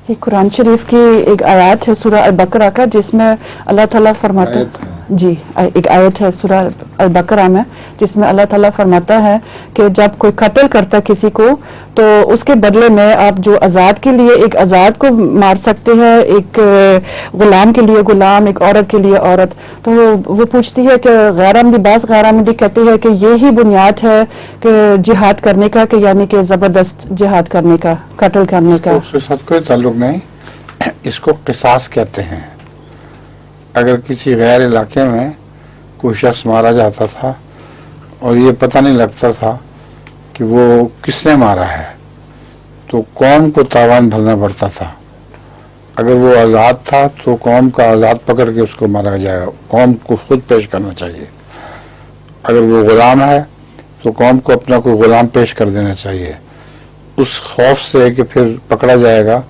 یہ قرآن شریف کی ایک آیات ہے سورہ البقرہ کا، جس میں اللہ تعالیٰ فرماتا ہے، جی ایک آیت ہے سورہ البقرہ میں، جس میں اللہ تعالیٰ فرماتا ہے کہ جب کوئی قتل کرتا ہے کسی کو تو اس کے بدلے میں آپ جو آزاد کے لیے ایک آزاد کو مار سکتے ہیں، ایک غلام کے لیے غلام، ایک عورت کے لیے عورت. تو وہ پوچھتی ہے کہ غیر آمدی، بعض غیر آمدی کہتے ہیں کہ یہی بنیاد ہے کہ جہاد کرنے کا، کہ یعنی کہ زبردست جہاد کرنے کا، قتل کرنے کا. اس کے ساتھ کوئی تعلق نہیں، اس کو قصاص کہتے ہیں. اگر کسی غیر علاقے میں کوئی شخص مارا جاتا تھا اور یہ پتہ نہیں لگتا تھا کہ وہ کس نے مارا ہے تو قوم کو تاوان بھرنا پڑتا تھا. اگر وہ آزاد تھا تو قوم کا آزاد پکڑ کے اس کو مارا جائے گا، قوم کو خود پیش کرنا چاہیے. اگر وہ غلام ہے تو قوم کو اپنا کوئی غلام پیش کر دینا چاہیے. اس خوف سے کہ پھر پکڑا جائے گا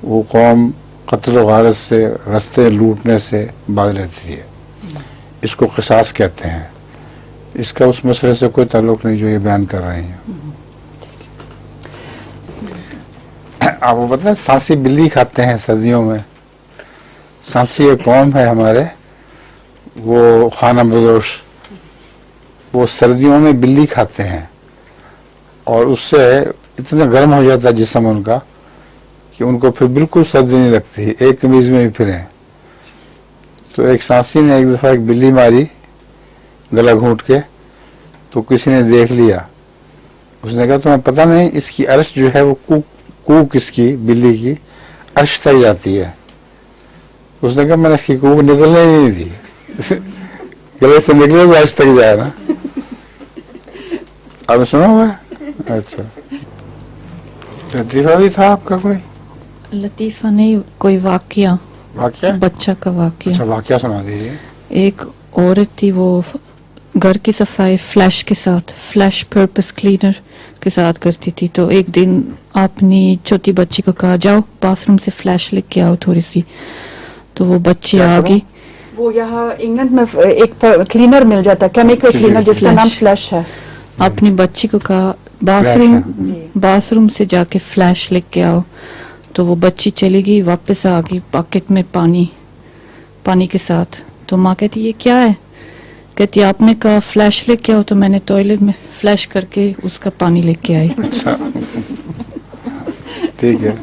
وہ قوم قتل و غارت سے، رستے لوٹنے سے باز رہتی ہے. اس کو قصاص کہتے ہیں. اس کا اس مسئلے سے کوئی تعلق نہیں جو یہ بیان کر رہے ہیں. آپ کو پتہ ہے سانسی بلی کھاتے ہیں سردیوں میں. سانسی ایک قوم ہے ہمارے، وہ خانہ بدوش، وہ سردیوں میں بلی کھاتے ہیں اور اس سے اتنا گرم ہو جاتا ہے جسم ان کا کہ ان کو پھر بالکل سردی نہیں لگتی، ایک قمیض میں ہی پھریں. تو ایک سانسی نے ایک دفعہ ایک بلی ماری گلا گھونٹ کے، تو کسی نے دیکھ لیا. اس نے کہا تمہیں پتہ نہیں اس کی عرش جو ہے وہ کوک اس کی بلی کی عرش تک جاتی ہے. اس نے کہا میں نے اس کی کوک نکلنے ہی نہیں دی، گلے سے نکلے وہ عرش تک جائے نا. آپ نے سنا ہوا ہے؟ اچھا لطیفہ بھی تھا آپ کا کوئی؟ لطیفہ نہیں، کوئی واقعہ بچہ کا واقعہ. اچھا واقعہ سنا دیجیے. ایک عورت تھی، وہ گھر کی صفائی فلیش کے ساتھ، فلیش پرپس کلینر کے ساتھ کرتی تھی. تو ایک دن اپنی چھوٹی بچی کو کہا جاؤ باتھ روم سے فلیش لے کے آؤ تھوڑی سی. تو وہ بچی آ گئی. وہ یہاں انگلینڈ میں ایک کلینر مل جاتا ہے، کیمیکل کلینر، جس کا نام فلیش ہے. اپنی بچی کو کہا باتھ روم سے جا کے فلیش لے کے آؤ. تو وہ بچی چلی گئی، واپس آ گئی باکٹ میں پانی کے ساتھ. تو ماں کہتی یہ کیا ہے؟ کہتی آپ نے کہا فلیش لے کے آؤ تو میں نے ٹوائلٹ میں فلیش کر کے اس کا پانی لے کے آئی. اچھا ٹھیک ہے.